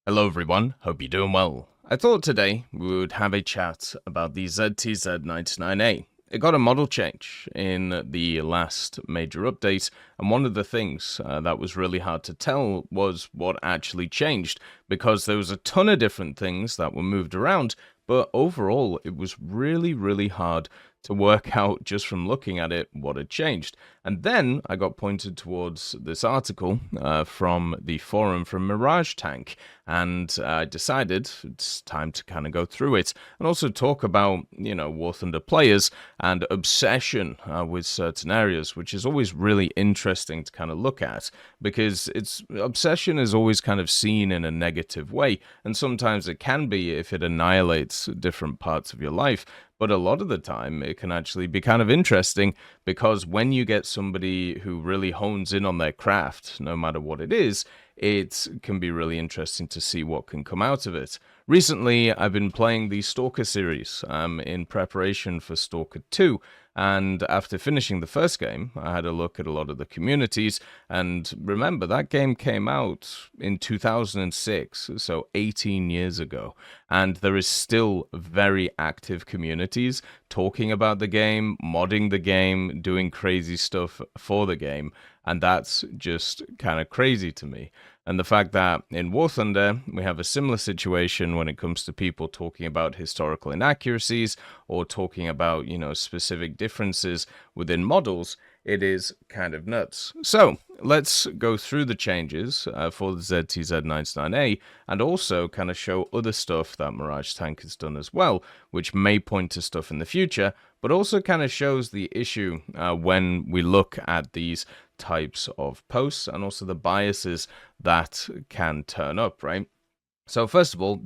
Hello everyone, hope you're doing well. I thought today we would have a chat about the ZTZ99A. It got a model change in the last major update, and one of the things that was really hard to tell was what actually changed, because there was a ton of different things that were moved around, but overall it was really hard to work out just from looking at it what had changed. And then I got pointed towards this article from the forum from Mirage Tank, and I decided it's time to kind of go through it and also talk about, War Thunder players and obsession with certain areas, which is always really interesting to kind of look at, because obsession is always kind of seen in a negative way, and sometimes it can be if it annihilates different parts of your life. But a lot of the time, it can actually be kind of interesting, because when you get somebody who really hones in on their craft, no matter what it can be really interesting to see what can come out of it. Recently, I've been playing the Stalker series in preparation for Stalker 2, and after finishing the first game, I had a look at a lot of the communities, and remember, that game came out in 2006, so 18 years ago, and there is still very active communities talking about the game, modding the game, doing crazy stuff for the game, and that's just kind of crazy to me. And the fact that in War Thunder, we have a similar situation when it comes to people talking about historical inaccuracies or talking about, specific differences within models, it is kind of nuts. So let's go through the changes for the ZTZ99A and also kind of show other stuff that Mirage Tank has done as well, which may point to stuff in the future, but also kind of shows the issue when we look at these types of posts and also the biases that can turn up, right? So first of all,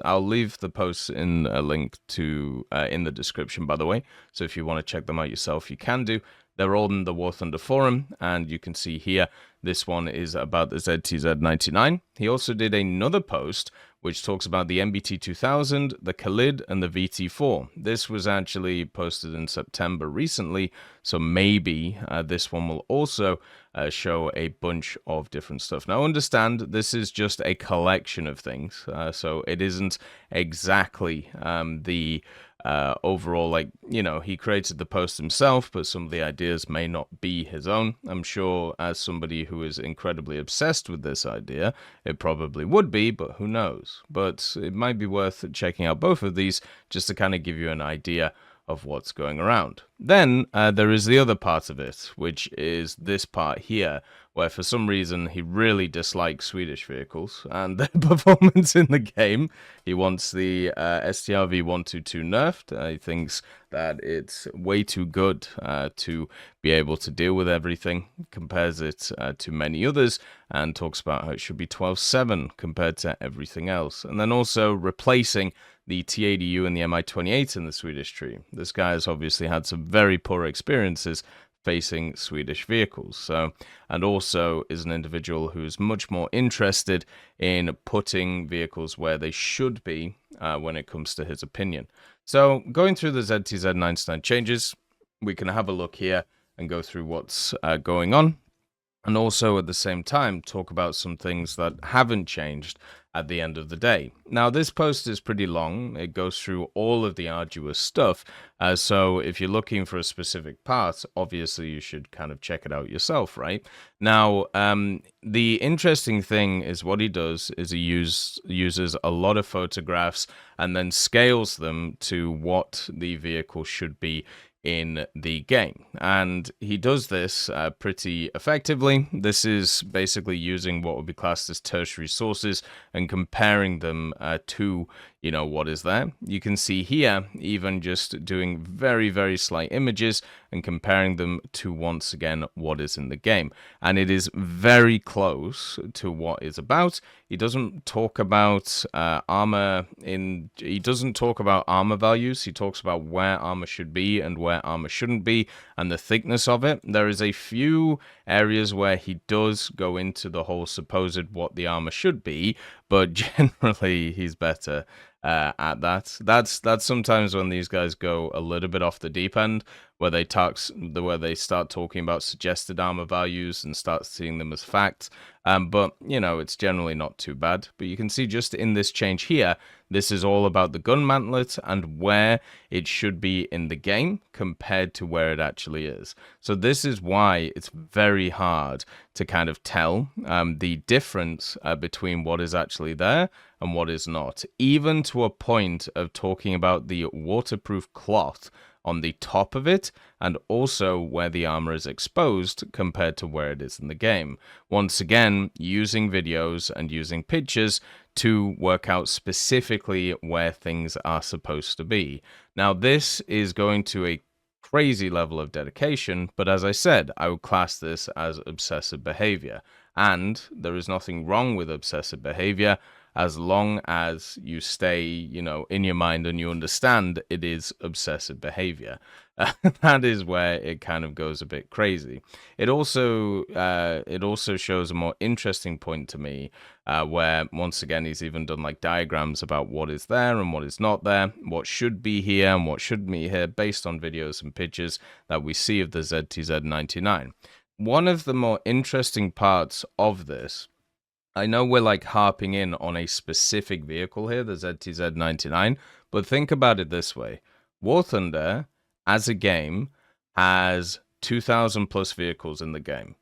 I'll leave the posts in a link to in the description, by the way. So if you want to check them out yourself, you can do. They're all in the War Thunder forum, and you can see here, this one is about the ZTZ99. He also did another post which talks about the MBT 2000, the Khalid, and the VT4. This was actually posted in September recently, so maybe this one will also show a bunch of different stuff. Now, understand, this is just a collection of things, so it isn't exactly the overall, he created the post himself, but some of the ideas may not be his own. I'm sure as somebody who is incredibly obsessed with this idea, it probably would be, but who knows? But it might be worth checking out both of these just to kind of give you an idea of what's going around. Then there is the other part of it, which is this part here, where for some reason he really dislikes Swedish vehicles and their performance in the game. He wants the STRV122 nerfed. He thinks that it's way too good to be able to deal with everything, compares it to many others, and talks about how it should be 12.7 compared to everything else. And then also replacing the T80U and the Mi-28 in the Swedish tree. This guy has obviously had some very poor experiences facing Swedish vehicles. So, and also is an individual who's much more interested in putting vehicles where they should be when it comes to his opinion. So going through the ZTZ99 changes, we can have a look here and go through what's going on, and also at the same time talk about some things that haven't changed at the end of the day. Now, this post is pretty long. It goes through all of the arduous stuff. So if you're looking for a specific part, obviously you should kind of check it out yourself, right? Now, the interesting thing is what he does is he uses a lot of photographs and then scales them to what the vehicle should be in the game, and he does this pretty effectively. This is basically using what would be classed as tertiary sources and comparing them to what is there. You can see here even just doing very slight images and comparing them to, once again, what is in the game, and it is very close to what is about. He doesn't talk about armor he doesn't talk about armor values. He talks about where armor should be and where armor shouldn't be, and the thickness of it. There is a few areas where he does go into the whole supposed what the armor should be, but generally he's better at that. That's sometimes when these guys go a little bit off the deep end, where they start talking about suggested armor values and start seeing them as facts. But you know, it's generally not too bad. But you can see just in this change here, this is all about the gun mantlet and where it should be in the game compared to where it actually is. So this is why it's very hard to kind of tell the difference between what is actually there and what is not, even to a point of talking about the waterproof cloth on the top of it, and also where the armor is exposed compared to where it is in the game. Once again, using videos and using pictures to work out specifically where things are supposed to be. Now, this is going to a crazy level of dedication, but as I said, I would class this as obsessive behavior. And there is nothing wrong with obsessive behavior as long as you stay, you know, in your mind and you understand it is obsessive behavior. That is where it kind of goes a bit crazy. It also shows a more interesting point to me, where once again he's even done like diagrams about what is there and what is not there, what should be here and what shouldn't be here, based on videos and pictures that we see of the ZTZ99. One of the more interesting parts of this, I know we're like harping in on a specific vehicle here, the ZTZ99, but think about it this way. War Thunder, as a game, has 2,000 plus vehicles in the game.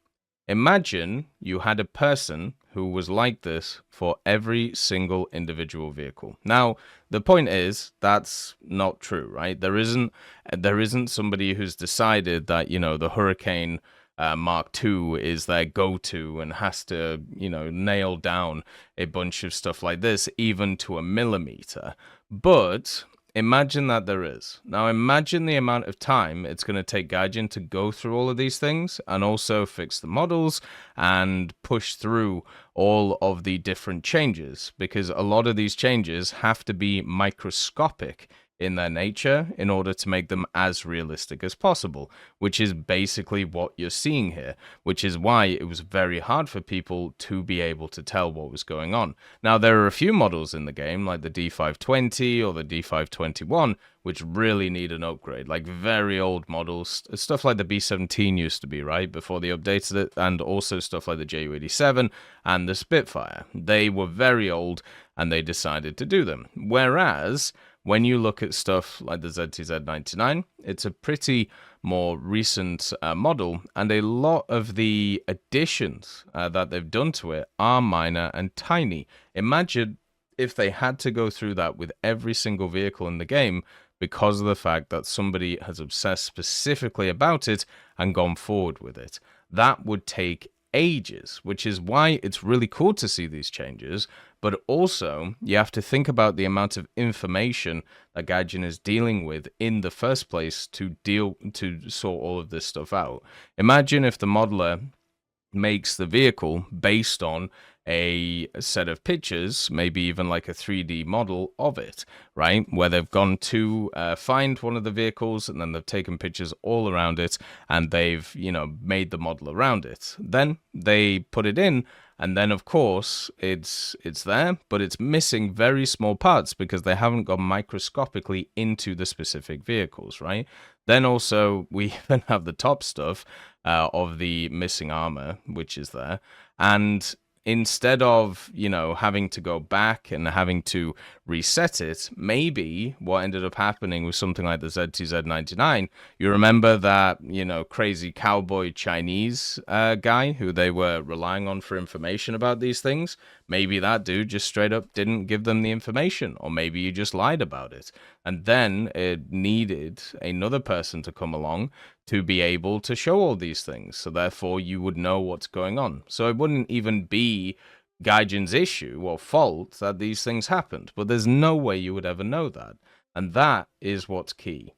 Imagine you had a person who was like this for every single individual vehicle. Now, the point is, that's not true, right? There isn't somebody who's decided that, you know, the Hurricane Mark II is their go-to and has to, you know, nail down a bunch of stuff like this, even to a millimeter. But imagine that there is. Now imagine the amount of time it's going to take Gaijin to go through all of these things and also fix the models and push through all of the different changes, because a lot of these changes have to be microscopic in their nature in order to make them as realistic as possible, which is basically what you're seeing here, which is why it was very hard for people to be able to tell what was going on. Now, there are a few models in the game, like the D520 or the D521, which really need an upgrade, like very old models, stuff like the B-17 used to be, right, before they updated it, and also stuff like the Ju-87 and the Spitfire. They were very old, and they decided to do them. Whereas when you look at stuff like the ZTZ99, it's a pretty more recent model, and a lot of the additions that they've done to it are minor and tiny. Imagine if they had to go through that with every single vehicle in the game because of the fact that somebody has obsessed specifically about it and gone forward with it. That would take ages, which is why it's really cool to see these changes, but also you have to think about the amount of information that Gaijin is dealing with in the first place to sort all of this stuff out. Imagine if the modeler makes the vehicle based on a set of pictures, maybe even like a 3D model of it, right? Where they've gone to find one of the vehicles and then they've taken pictures all around it and they've, you know, made the model around it. Then they put it in, and then of course it's there, but it's missing very small parts because they haven't gone microscopically into the specific vehicles, right? Then also we even have the top stuff of the missing armor, which is there, and instead of, you know, having to go back and having to reset it, maybe what ended up happening with something like the ZTZ99, you remember that, you know, crazy cowboy Chinese guy who they were relying on for information about these things? Maybe that dude just straight up didn't give them the information, or maybe you just lied about it. And then it needed another person to come along to be able to show all these things. So therefore you would know what's going on. So it wouldn't even be Gaijin's issue or fault that these things happened, but there's no way you would ever know that. And that is what's key.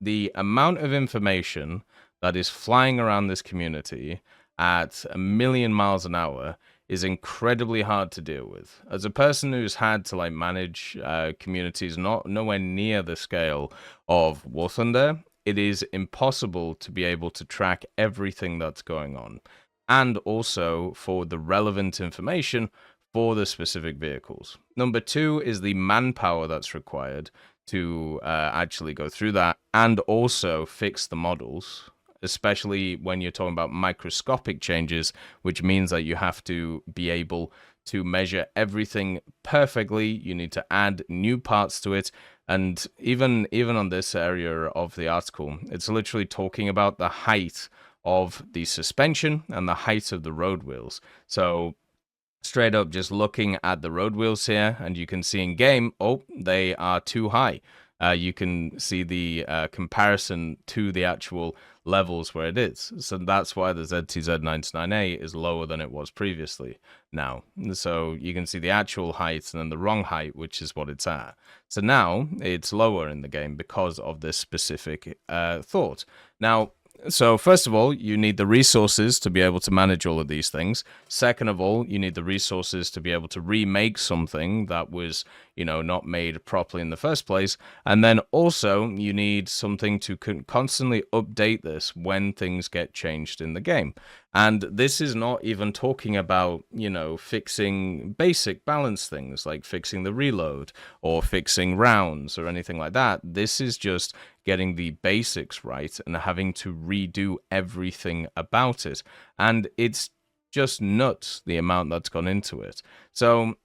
The amount of information that is flying around this community at 1,000,000 miles an hour is incredibly hard to deal with. As a person who's had to like manage communities nowhere near the scale of War Thunder, it is impossible to be able to track everything that's going on, and also for the relevant information for the specific vehicles. Number two is the manpower that's required to actually go through that and also fix the models, especially when you're talking about microscopic changes, which means that you have to be able to measure everything perfectly. You need to add new parts to it. And even on this area of the article, it's literally talking about the height of the suspension and the height of the road wheels. So straight up just looking at the road wheels here, and you can see in game, oh, they are too high. You can see the comparison to the actual levels where it is. So that's why the ZTZ99A is lower than it was previously now. So you can see the actual height and then the wrong height, which is what it's at. So now it's lower in the game because of this specific thought. Now, so first of all, you need the resources to be able to manage all of these things. Second of all, you need the resources to be able to remake something that was, not made properly in the first place. And then also you need something to constantly update this when things get changed in the game. And this is not even talking about, fixing basic balance things like fixing the reload or fixing rounds or anything like that. This is just getting the basics right and having to redo everything about it. And it's just nuts, the amount that's gone into it. So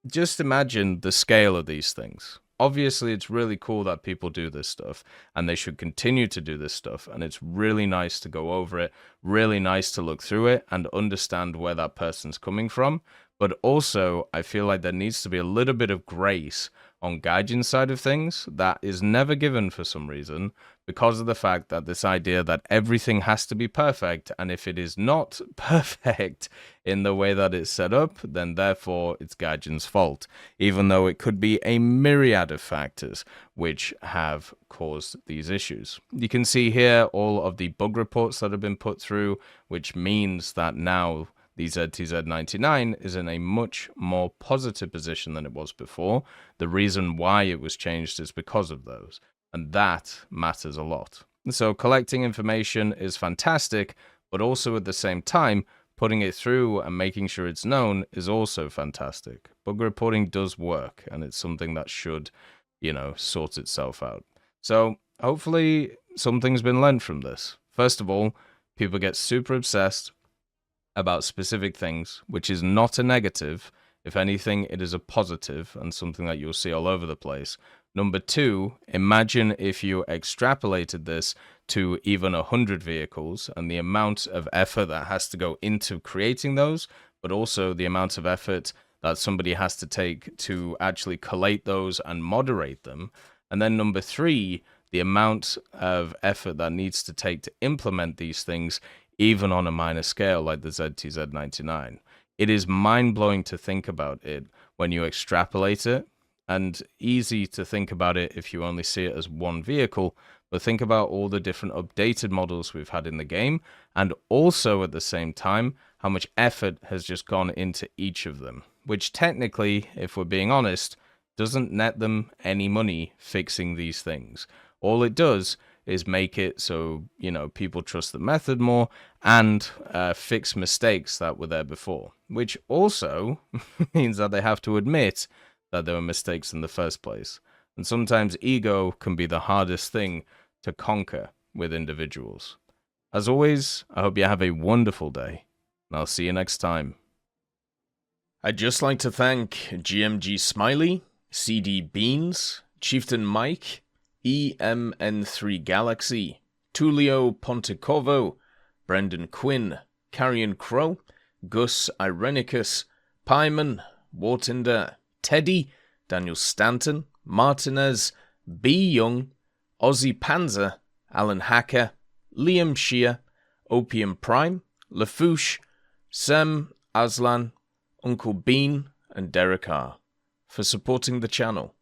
just imagine the scale of these things. Obviously, it's really cool that people do this stuff, and they should continue to do this stuff, and it's really nice to go over it, really nice to look through it and understand where that person's coming from. But also, I feel like there needs to be a little bit of grace on Gaijin's side of things that is never given for some reason, because of the fact that this idea that everything has to be perfect, and if it is not perfect in the way that it's set up, then therefore it's Gaijin's fault, even though it could be a myriad of factors which have caused these issues. You can see here all of the bug reports that have been put through, which means that now the ZTZ99 is in a much more positive position than it was before. The reason why it was changed is because of those, and that matters a lot. So collecting information is fantastic, but also at the same time, putting it through and making sure it's known is also fantastic. Bug reporting does work, and it's something that should, sort itself out. So hopefully something's been learned from this. First of all, people get super obsessed about specific things, which is not a negative. If anything, it is a positive and something that you'll see all over the place. Number two, imagine if you extrapolated this to even 100 vehicles and the amount of effort that has to go into creating those, but also the amount of effort that somebody has to take to actually collate those and moderate them. And then number three, the amount of effort that needs to take to implement these things, even on a minor scale like the ZTZ99. It is mind-blowing to think about it when you extrapolate it, and easy to think about it if you only see it as one vehicle, but think about all the different updated models we've had in the game, and also at the same time, how much effort has just gone into each of them, which technically, if we're being honest, doesn't net them any money fixing these things. All it does is make it so, people trust the method more and fix mistakes that were there before, which also means that they have to admit that there were mistakes in the first place. And sometimes ego can be the hardest thing to conquer with individuals. As always, I hope you have a wonderful day, and I'll see you next time. I'd just like to thank GMG Smiley, CD Beans, Chieftain Mike, EMN3 Galaxy, Tulio Pontecorvo, Brendan Quinn, Carrion Crow, Gus Irenicus, Pyman, Wartinder, Teddy, Daniel Stanton, Martinez, B. Young, Ozzy Panzer, Alan Hacker, Liam Shear, Opium Prime, Lafouche, Sem, Aslan, Uncle Bean, and Derek R. for supporting the channel.